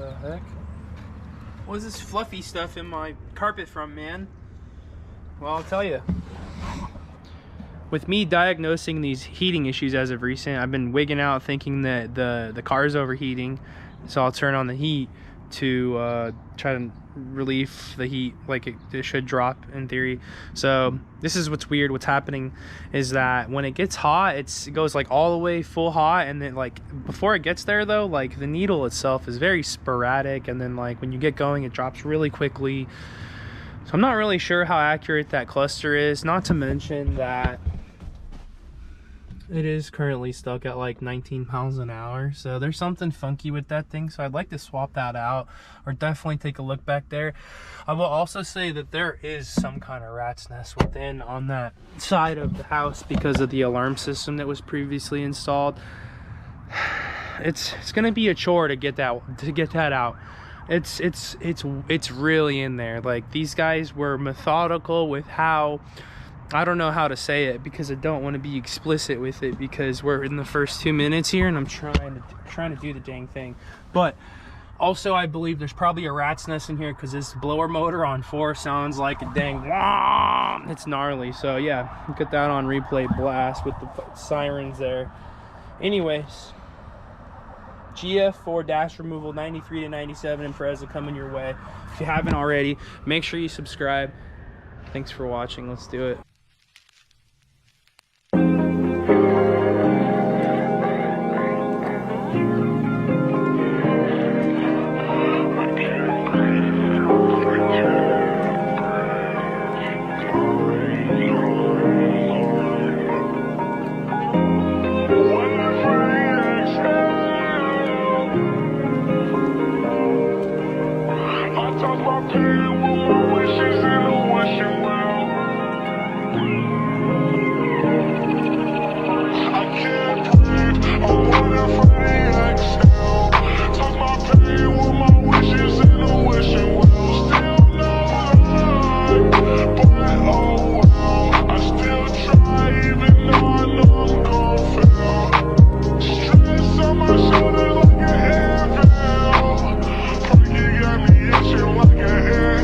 The heck? What is this fluffy stuff in my carpet from, man? Well, I'll tell you. With me diagnosing these heating issues as of recent, I've been wigging out thinking that the car's overheating, so I'll turn on the heat to try to relieve the heat, like it should drop in theory. So this is what's weird. What's happening is that when it gets hot, it goes like all the way full hot, and then like before it gets there though, like the needle itself is very sporadic, and then like when you get going, it drops really quickly. So I'm not really sure how accurate that cluster is, not to mention that it is currently stuck at like 19 miles an hour, so there's something funky with that thing. So I'd like to swap that out, or definitely take a look back there. I will also say that there is some kind of rat's nest within on that side of the house because of the alarm system that was previously installed. It's gonna be a chore to get that out. It's really in there. Like, these guys were methodical with how, I don't know how to say it because I don't want to be explicit with it because we're in the first 2 minutes here and I'm trying to do the dang thing. But also I believe there's probably a rat's nest in here because this blower motor on 4 sounds like a dang wah! It's gnarly. So yeah, get that on replay blast with the sirens there. Anyways, GF4 dash removal 93 to 97 Impreza coming your way. If you haven't already, make sure you subscribe. Thanks for watching. Let's do it. Like an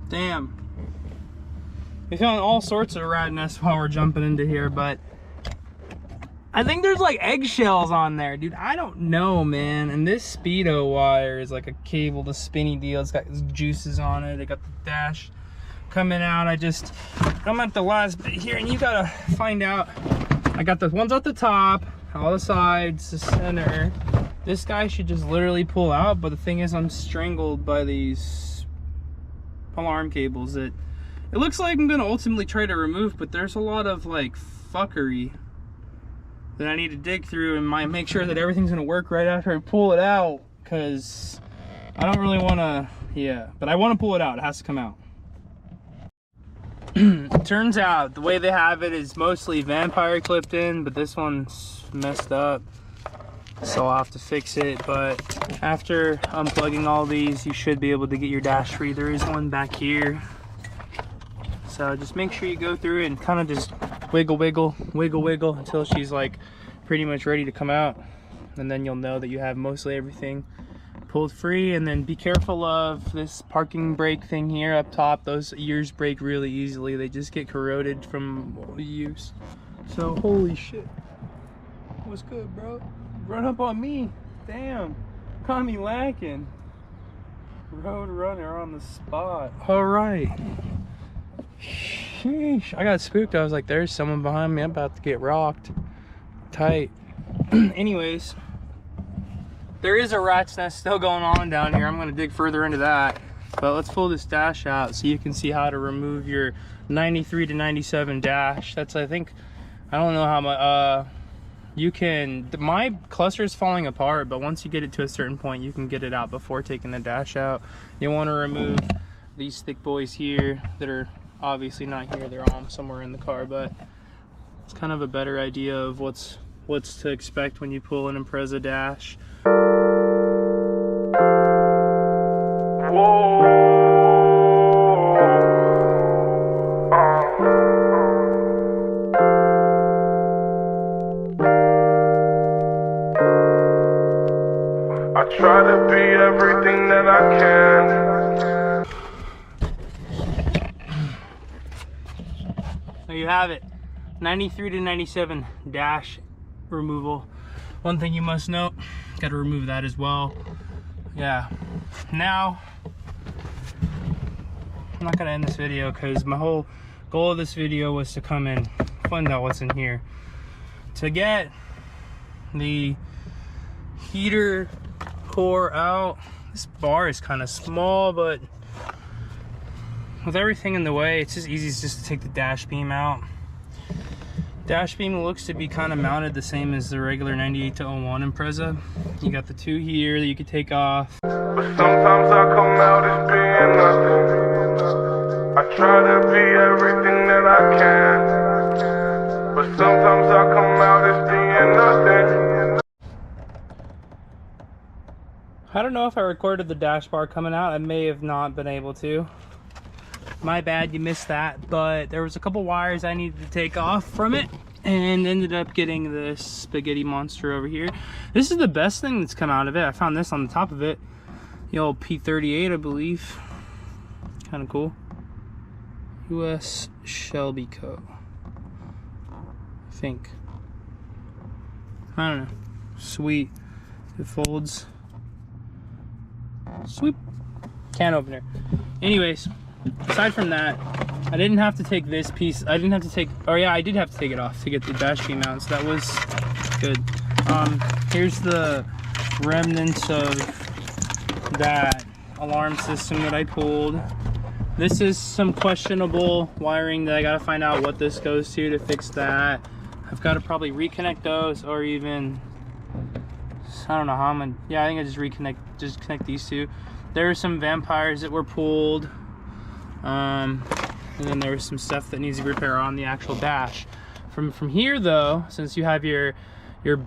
Damn. We found all sorts of rat nests while we're jumping into here, but I think there's like eggshells on there, dude. I don't know, man. And this Speedo wire is like a cable, the spinny deal. It's got juices on it. They got the dash coming out. I'm at the last bit here, and you gotta find out. I got the ones at the top, all the sides, the center. This guy should just literally pull out, but the thing is, I'm strangled by these alarm cables that it looks like I'm gonna ultimately try to remove, but there's a lot of like fuckery that I need to dig through and make sure that everything's gonna work right after I pull it out, because I don't really wanna, but I wanna pull it out. It has to come out. It turns out the way they have it is mostly vampire clipped in, but this one's messed up, so I'll have to fix it. But after unplugging all these, you should be able to get your dash free. There is one back here, so just make sure you go through it and kind of just wiggle until she's like pretty much ready to come out, and then you'll know that you have mostly everything pulled free. And then be careful of this parking brake thing here up top. Those ears break really easily. They just get corroded from use. So holy shit, what's good, bro? Run up on me. Damn, caught me lacking. Road runner on the spot. All right. Sheesh, I got spooked. I was like, there's someone behind me. I'm about to get rocked. Tight. Anyways, there is a rat's nest still going on down here. I'm going to dig further into that. But let's pull this dash out so you can see how to remove your 93 to 97 dash. That's, I think, I don't know how much, you can, my cluster is falling apart, but once you get it to a certain point, you can get it out before taking the dash out. You want to remove these thick boys here that are obviously not here. They're all somewhere in the car, but it's kind of a better idea of what's to expect when you pull an Impreza dash. I try to be everything that I can. There you have it, 93 to 97 dash removal. One thing you must note, got to remove that as well. Yeah, now I'm not gonna end this video because my whole goal of this video was to come and find out what's in here. To get the heater core out, this bar is kind of small, but with everything in the way, it's just easy just to take the dash beam out. Dash beam looks to be kind of mounted the same as the regular 98 to 01 Impreza. You got the two here that you could take off. But sometimes I come out as being nothing. I try to be everything that I can. But sometimes I come out as being nothing. I don't know if I recorded the dash bar coming out. I may have not been able to. My bad, you missed that. But there was a couple wires I needed to take off from it and ended up getting this spaghetti monster over here. This is the best thing that's come out of it. I found this on the top of it. The old P38, I believe. Kind of cool. US Shelby Co. I think. I don't know. Sweet. It folds. Sweet. Can opener. Anyways, aside from that, I didn't have to take this piece. I didn't have to take, oh yeah, I did have to take it off to get the dash beam out, so that was good. Here's the remnants of that alarm system that I pulled. This is some questionable wiring that I gotta find out what this goes to fix that. I've got to probably reconnect those, or even, I don't know how I'm gonna, yeah, I think I just connect these two. There were some vampires that were pulled, and then there was some stuff that needs to be repaired on the actual dash. From here though, since you have your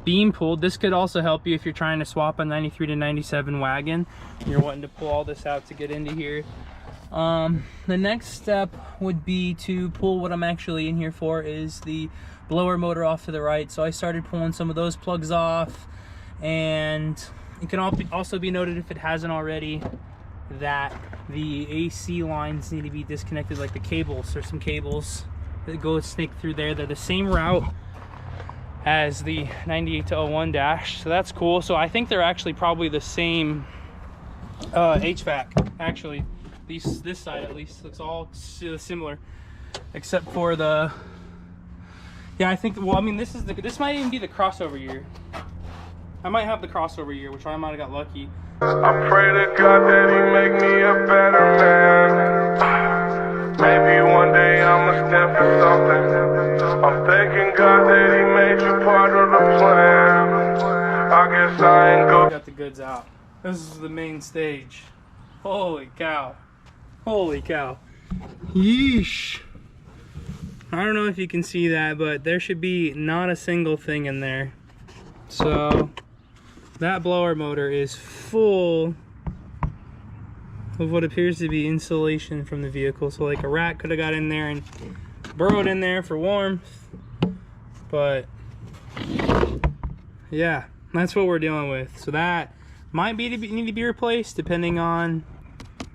beam pulled, this could also help you if you're trying to swap a 93 to 97 wagon. You're wanting to pull all this out to get into here. The next step would be to pull what I'm actually in here for, is the blower motor off to the right. So I started pulling some of those plugs off, and it can also be noted, if it hasn't already, that the AC lines need to be disconnected, like the cables. There's some cables that go snake through there. They're the same route as the 98 to 01 dash, so that's cool. So I think they're actually probably the same HVAC. Actually, this side at least looks all similar, except for the, yeah, I think, well, I mean, this might even be the crossover year. I might have the crossover year, which I might have got lucky. I pray to God that he make me a better man. Maybe one day I'ma stand for something. I'm thanking God that he made you part of the plan. I guess I ain't go. Got the goods out. This is the main stage. Holy cow. Holy cow. Yeesh. I don't know if you can see that, but there should be not a single thing in there. So that blower motor is full of what appears to be insulation from the vehicle. So like a rat could have got in there and burrowed in there for warmth. But yeah, that's what we're dealing with. So that might need to be replaced depending on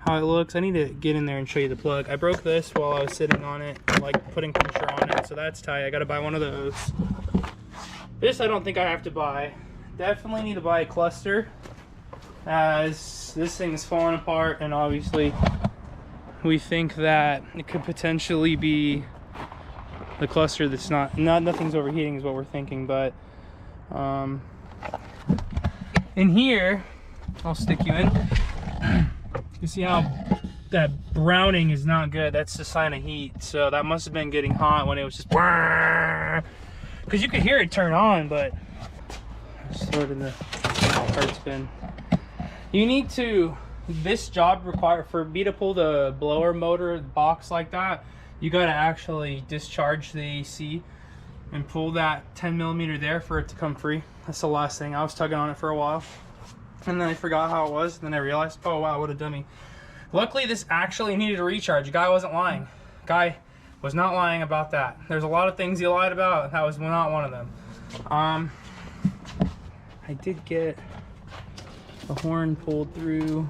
how it looks. I need to get in there and show you the plug. I broke this while I was sitting on it, like putting pressure on it, so that's tight. I gotta buy one of those. This I don't think I have to buy. Definitely need to buy a cluster, as this thing is falling apart, and obviously we think that it could potentially be the cluster that's nothing's overheating is what we're thinking. But in here, I'll stick you in. You see how that browning is not good? That's a sign of heat. So that must have been getting hot when it was just, because you could hear it turn on, but just throw it in the parts bin. You need to, this job for me to pull the blower motor box like that, you got to actually discharge the AC and pull that 10mm there for it to come free. That's the last thing. I was tugging on it for a while, and then I forgot how it was, and then I realized, oh wow, what a dummy. Luckily this actually needed a recharge. The guy wasn't lying. Guy was not lying about that. There's a lot of things he lied about, and that was not one of them. I did get the horn pulled through,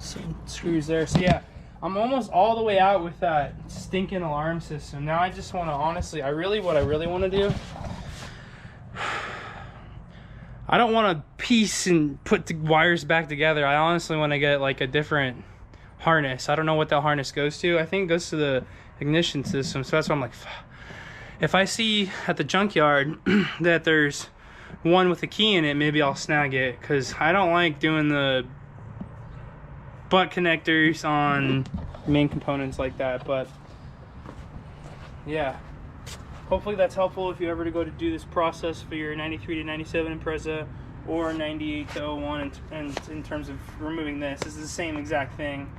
some screws there. So yeah, I'm almost all the way out with that stinking alarm system. Now I just want to, honestly, what I really want to do, I don't want to piece and put the wires back together. I honestly want to get like a different harness. I don't know what that harness goes to. I think it goes to the ignition system. So that's why I'm like, if I see at the junkyard that there's one with a key in it, maybe I'll snag it, because I don't like doing the butt connectors on main components like that. But yeah, hopefully that's helpful if you ever to go to do this process for your 93 to 97 Impreza or 98 to 01 in terms of removing this. This is the same exact thing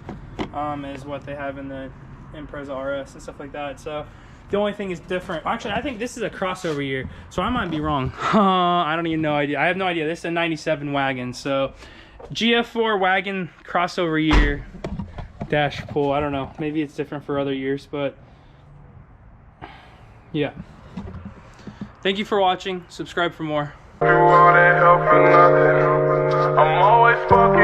as what they have in the Impreza RS and stuff like that. So the only thing is different. Actually, I think this is a crossover year, so I might be wrong. I don't even know idea. I have no idea. This is a 97 Wagon. So GF4 Wagon crossover year dash pull. I don't know. Maybe it's different for other years, but yeah. Thank you for watching. Subscribe for more. Do all that help for nothing. I'm always fucking